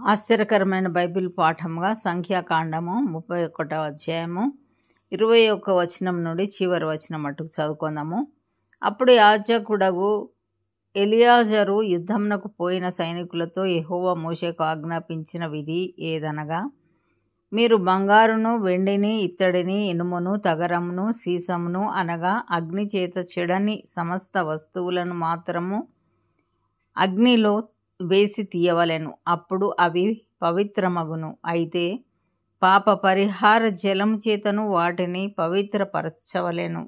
ఆశ్చర్యకరమైన బైబిల్ పాఠముగా సంఖ్యాకాండము 31వ అధ్యాయము 21 వచనం నుండి చివరి వచనం మట్టుకు చదువుకుందాము. అప్పుడు యాజకుడగు ఎలియాజరు యుద్ధమునకు పోయిన సైనికులతో యెహోవా మోషేకు ఆజ్ఞాపించిన విధి ఏదనగా, మీరు బంగారును, వెండిని, ఇత్తడిని, ఇనుమును, తగరమును, సీసమును అనగా అగ్ని చేత చెడని సమస్త వస్తువులను మాత్రము అగ్నిలో వేసి తీయవలెను. అప్పుడు అవి పవిత్రమగును. అయితే పాప పరిహార జలము చేతను వాటిని పవిత్రపరచవలెను.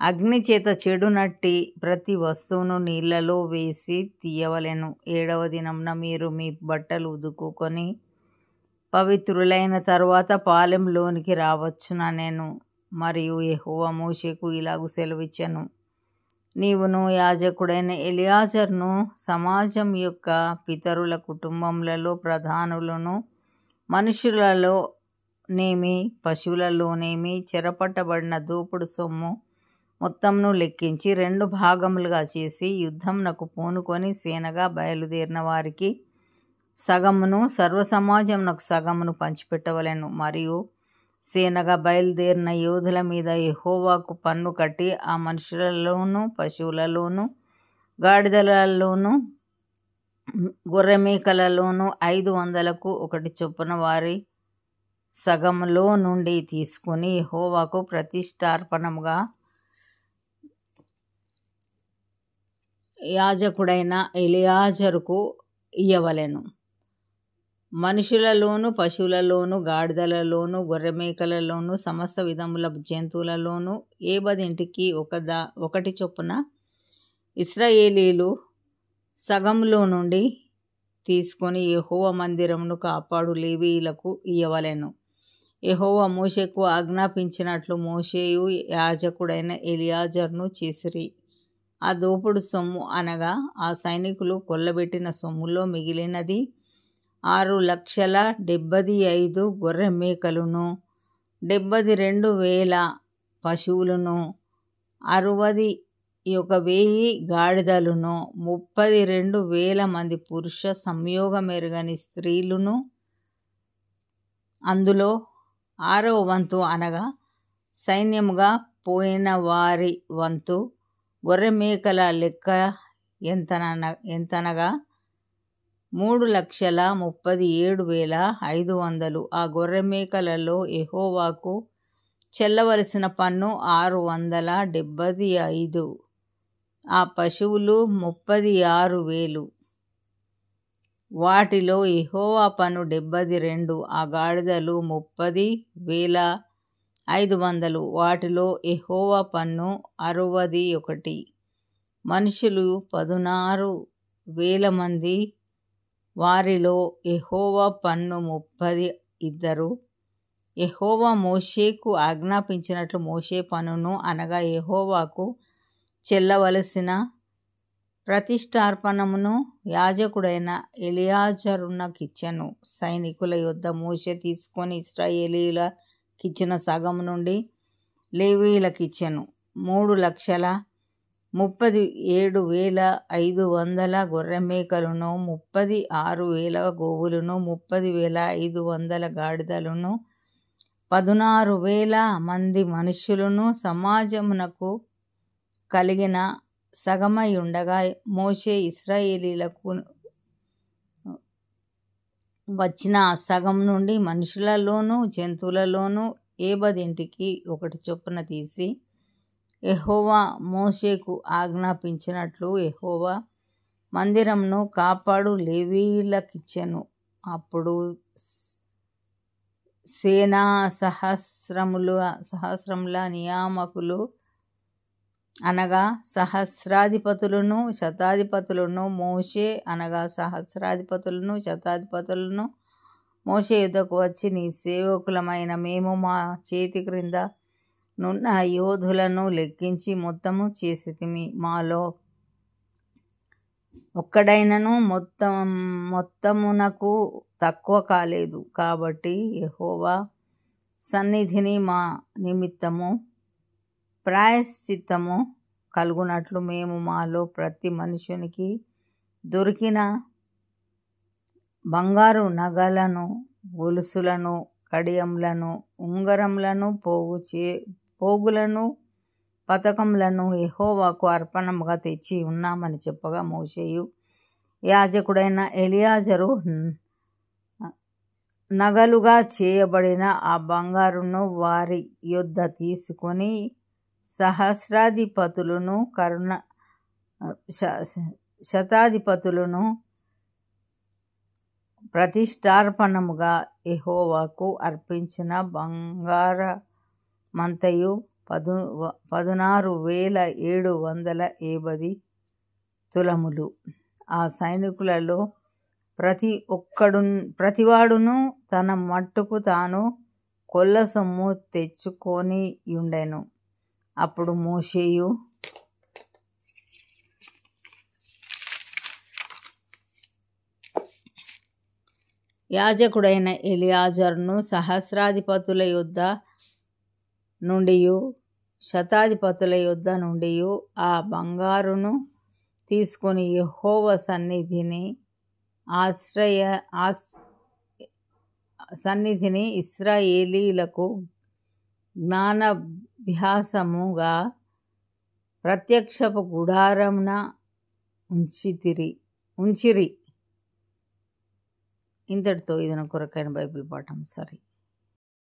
అగ్ని చేత చెడునట్టి ప్రతి వస్తువును నీళ్లలో వేసి తీయవలెను. 7వ దినమున మీరు మీ బట్టలు ఉదుకుకొని పవిత్రులైన తరువాత పాలెంలోనికి రావచ్చుననెను. మరియు యెహోవా మోషేకు ఇలాగు సెలవిచ్చెను, నీవును యాజకుడైన ఎలియాజరును సమాజం యొక్క పితరుల కుటుంబములలో ప్రధానులను మనుషులలోనేమి పశువులలోనేమి చెరపట్టబడిన దోపుడు సొమ్ము మొత్తమును లెక్కించి 2 భాగములుగా చేసి యుద్ధమునకు పూనుకొని సేనగా బయలుదేరిన వారికి సగమును, సర్వసమాజమునకు సగమును పంచిపెట్టవలెను. మరియు సేనగా బయలుదేరిన యోధుల మీద యెహోవాకు పన్ను కట్టి ఆ మనుషులలోను పశువులలోను గాడిదలలోను గొర్రెమేకలలోను 500కు ఒకటి చొప్పున వారి సగములో నుండి తీసుకుని యెహోవాకు ప్రతిష్ఠార్పణముగా యాజకుడైన ఎలియాజరుకు ఇయ్యవలెను. మనుషులలోను పశువులలోను గాడిదలలోను గొర్రెమేకలలోను సమస్త విధముల జంతువులలోను ఏబదింటికి ఒకటి చొప్పున ఇశ్రాయేలీలు సగములో నుండి తీసుకొని యెహోవా మందిరమును కాపాడు లేవీయులకు ఇయ్యవలెను. యెహోవా మోషేకు ఆజ్ఞాపించినట్లు మోషేయు యాజకుడైన ఎలియాజరును చేసిరి. ఆ దోపుడు సొమ్ము అనగా ఆ సైనికులు కొల్లబెట్టిన సొమ్ములో మిగిలినది 6,75,000 గొర్రె మేకలును, 72,000 పశువులను, 61,000 గాడిదలును, 32,000 మంది పురుష సంయోగమెరుగని స్త్రీలును, అందులో 6వ వంతు అనగా సైన్యముగా పోయిన వారి వంతు. గొర్రె మేకల లెక్క ఎంతనగా 3,37,500. ఆ గొర్రె మేకలలో యెహోవాకు చెల్లవలసిన పన్ను 675. ఆ పశువులు 36,000. వాటిలో యెహోవా పన్ను 72. ఆ గాడిదలు 30,500. వాటిలో యెహోవా పన్ను 61. మనుషులు 16,000 మంది. వారిలో యెహోవా పన్ను 32. యెహోవా మోషేకు ఆజ్ఞాపించినట్లు మోషే పన్నును అనగా యెహోవాకు చెల్లవలసిన ప్రతిష్ఠార్పణమును యాజకుడైన ఎలియాజరునకిచ్చెను. సైనికుల యొద్ద మోషే తీసుకొని ఇశ్రాయేలీయులకిచ్చిన సగము నుండి లేవీయులకిచ్చెను. 3,37,500 గొర్రెమేకలను, 36,000 గోవులను, 30,500 గాడిదలను, 16,000 మంది మనుషులను సమాజమునకు కలిగిన సగమయుండగా మోషే ఇశ్రాయేలీయులకు వచ్చిన ఆ సగం నుండి మనుషులలోను జంతువులలోను ఏబదింటికి ఒకటి చొప్పున తీసి యెహోవా మోషేకు ఆజ్ఞాపించినట్లు యెహోవా మందిరమును కాపాడు లేవీయులకిచ్చెను. అప్పుడు సేనా సహస్రముల నియామకులు అనగా సహస్రాధిపతులను శతాధిపతులను మోషే అనగా సహస్రాధిపతులను శతాధిపతులను మోషే యుద్ధకు వచ్చి, నీ సేవకులమైన మేము మా చేతి క్రింద నున్న యోధులను లెక్కించి మొత్తము చేసితిమి. మాలో ఒక్కడైనను మొత్తమునకు తక్కువ కాలేదు. కాబట్టి యెహోవా సన్నిధిని మా నిమిత్తము ప్రాయశ్చిత్తము కలుగునట్లు మేము మాలో ప్రతి మనుషునికి దొరికిన బంగారు నగలను, గొలుసులను, కడియములను, ఉంగరములను, పోగులను, పతకములను యెహోవాకు అర్పణముగా తెచ్చి ఉన్నామని చెప్పగా, మోషేయు యాజకుడైన ఎలియాజరు నగలుగా చేయబడిన ఆ బంగారును వారి యొద్ద తీసుకొని సహస్రాధిపతులను శతాధిపతులను ప్రతిష్ఠార్పణముగా యెహోవాకు అర్పించిన బంగారమంతయు 16,750 తులములు. ఆ సైనికులలో ప్రతివాడును తన మట్టుకు తాను కొల్ల సొమ్ము తెచ్చుకొని యుండెను. అప్పుడు మోషేయు యాజకుడైన ఎలియాజరును సహస్రాధిపతుల యొద్ద నుండియు శతాధిపతుల యొద్ద నుండియు ఆ బంగారును తీసుకొని యెహోవా సన్నిధిని ఇశ్రాయేలీయులకు జ్ఞానాభ్యాసముగా ప్రత్యక్షపు గుడారమున ఉంచిరి. ఇంతటితో ఇది నా కొరకైన బైబిల్ పాఠం. సరే.